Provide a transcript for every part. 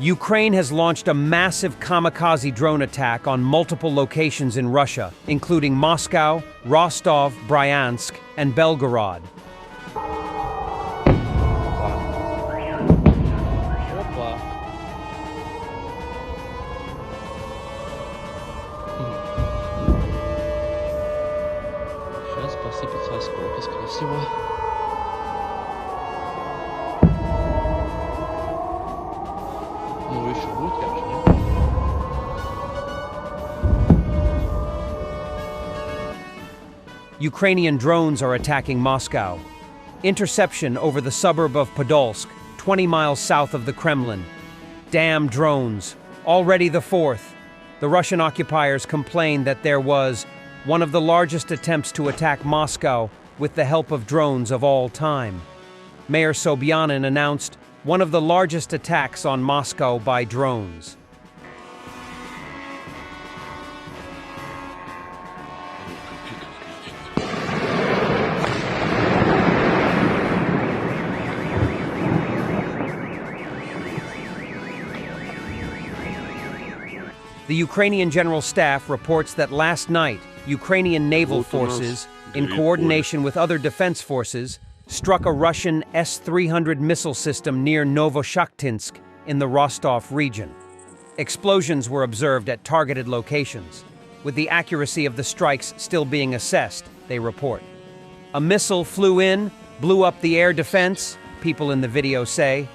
Ukraine has launched a massive kamikaze drone attack on multiple locations in Russia, including Moscow, Rostov, Bryansk, and Belgorod. Сейчас посыпятся осколки, скорее всего. Ну, еще будет, как же, нет? Ukrainian drones are attacking Moscow. Interception over the suburb of Podolsk, 20 miles south of the Kremlin. Damn drones. Already the fourth. The Russian occupiers complained that there was one of the largest attempts to attack Moscow with the help of drones of all time. Mayor Sobyanin announced one of the largest attacks on Moscow by drones. The Ukrainian General Staff reports that last night, Ukrainian naval forces, in coordination with other defense forces, struck a Russian S-300 missile system near Novoshakhtinsk in the Rostov region. Explosions were observed at targeted locations, with the accuracy of the strikes still being assessed, they report. A missile flew in, blew up the air defense, people in the video say.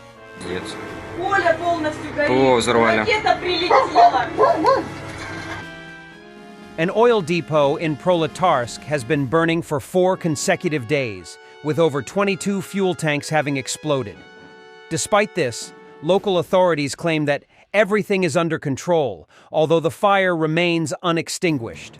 An oil depot in Prolatarsk has been burning for 4 consecutive days, with over 22 fuel tanks having exploded. Despite this, local authorities claim that everything is under control, although the fire remains unextinguished.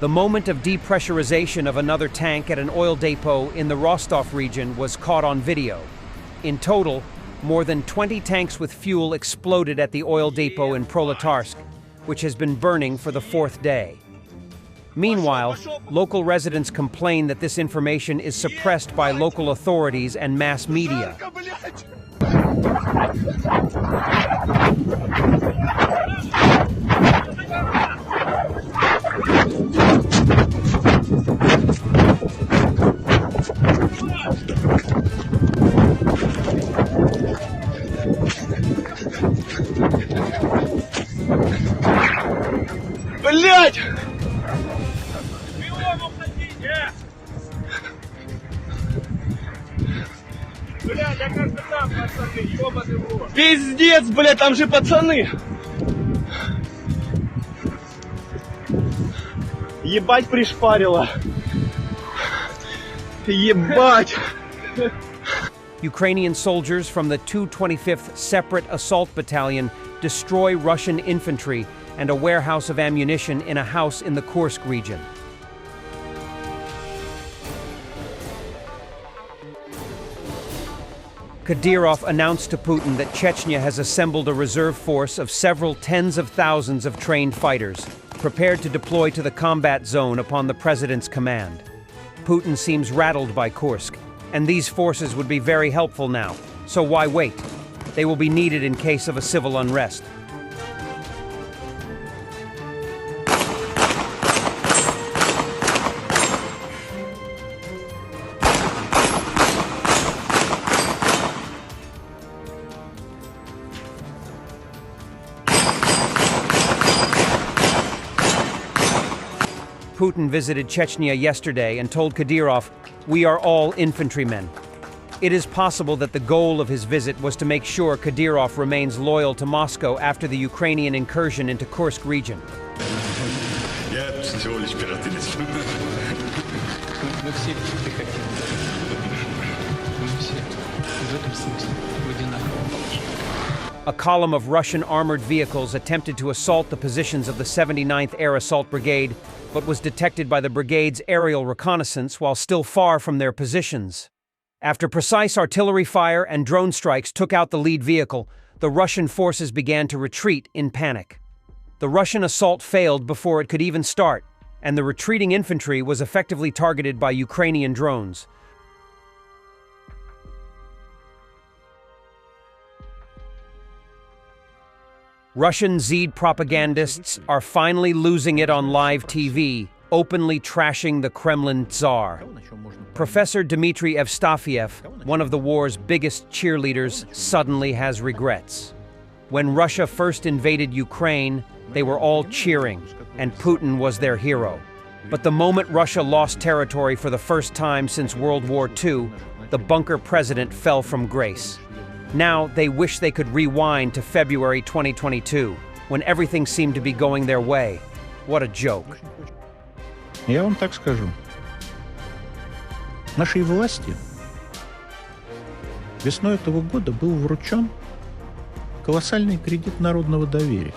The moment of depressurization of another tank at an oil depot in the Rostov region was caught on video. In total, more than 20 tanks with fuel exploded at the oil depot in Prolatarsk, which has been burning for the 4th day. Meanwhile, local residents complain that this information is suppressed by local authorities and mass media. Блять! Блять, я как-то там, пацаны, ёбаный в рот. Пиздец, блять, там же пацаны! Ебать пришпарило. Ебать! Ukrainian soldiers from the 225th Separate Assault Battalion destroy Russian infantry and a warehouse of ammunition in a house in the Kursk region. Kadyrov announced to Putin that Chechnya has assembled a reserve force of several tens of thousands of trained fighters, prepared to deploy to the combat zone upon the president's command. Putin seems rattled by Kursk, and these forces would be very helpful now, so why wait? They will be needed in case of a civil unrest. Putin visited Chechnya yesterday and told Kadyrov, "We are all infantrymen." It is possible that the goal of his visit was to make sure Kadyrov remains loyal to Moscow after the Ukrainian incursion into Kursk region. A column of Russian armored vehicles attempted to assault the positions of the 79th Air Assault Brigade, but was detected by the brigade's aerial reconnaissance while still far from their positions. After precise artillery fire and drone strikes took out the lead vehicle, the Russian forces began to retreat in panic. The Russian assault failed before it could even start, and the retreating infantry was effectively targeted by Ukrainian drones. Russian Z propagandists are finally losing it on live TV, openly trashing the Kremlin Tsar. Professor Dmitry Evstafiev, one of the war's biggest cheerleaders, suddenly has regrets. When Russia first invaded Ukraine, they were all cheering, and Putin was their hero. But the moment Russia lost territory for the first time since World War II, the bunker president fell from grace. Now they wish they could rewind to February 2022, when everything seemed to be going their way. What a joke. Я вам так скажу. Нашей власти весной этого года был вручен колоссальный кредит народного доверия.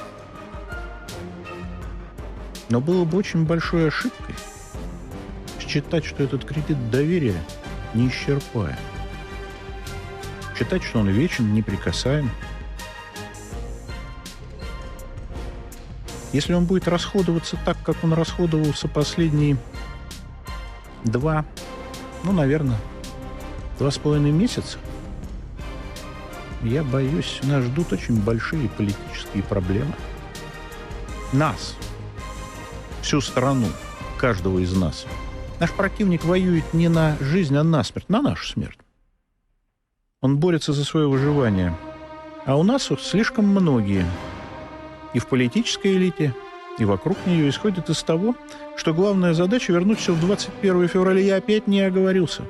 Но было бы очень большой ошибкой считать, что этот кредит доверия неисчерпаем. Считать, что он вечен, неприкасаем. Если он будет расходоваться так, как он расходовался последние наверное, 2,5 месяца, я боюсь, нас ждут очень большие политические проблемы. Нас, всю страну, каждого из нас. Наш противник воюет не на жизнь, а на смерть, на нашу смерть. Он борется за свое выживание. А у нас слишком многие и в политической элите, и вокруг нее исходят из того, что главная задача — вернуть все в 21 февраля. Я опять не оговорился.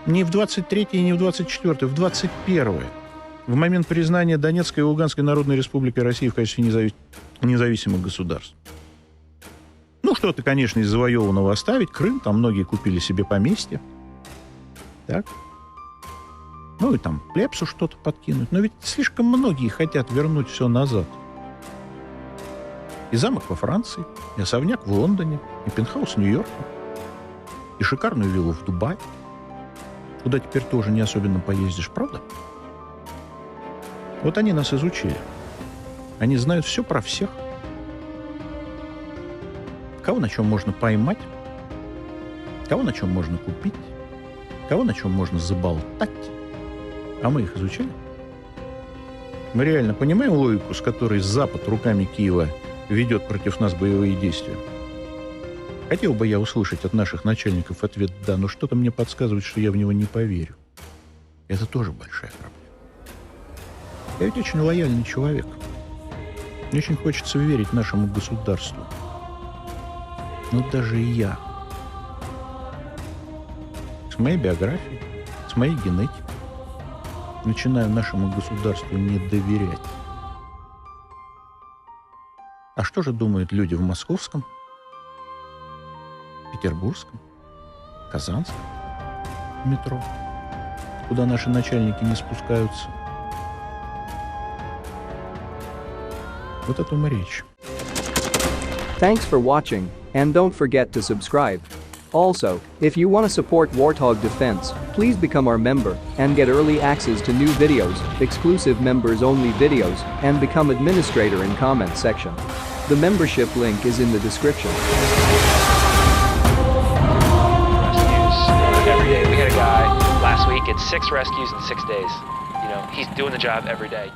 Не в 23 и не в 24, в 21. В момент признания Донецкой и Луганской Народной Республикой России в качестве независимых государств. Что-то, конечно, из завоеванного оставить. Крым, там многие купили себе поместье. Так. И там плебсу что-то подкинуть. Но ведь слишком многие хотят вернуть все назад. И замок во Франции, и особняк в Лондоне, и пентхаус в Нью-Йорке, и шикарную виллу в Дубае, куда теперь тоже не особенно поездишь, правда? Вот они нас изучили. Они знают все про всех. Кого на чем можно поймать, кого на чем можно купить, кого на чем можно заболтать. А мы их изучили. Мы реально понимаем логику, с которой Запад руками Киева ведет против нас боевые действия? Хотел бы я услышать от наших начальников ответ «да», но что-то мне подсказывает, что я в него не поверю. Это тоже большая проблема. Я ведь очень лояльный человек. Мне очень хочется верить нашему государству. Но даже я с моей биографией, с моей генетикой начинаю нашему государству не доверять. А что же думают люди в московском, петербургском, казанском метро, куда наши начальники не спускаются? Вот о том и речь. Thanks for watching, and don't forget to subscribe. Also, if you want to support Warthog Defense, please become our member and get early access to new videos, exclusive members-only videos, and become administrator in comment section. The membership link is in the description. Rescues every day. We had a guy last week at 6 rescues in 6 days. He's doing the job every day.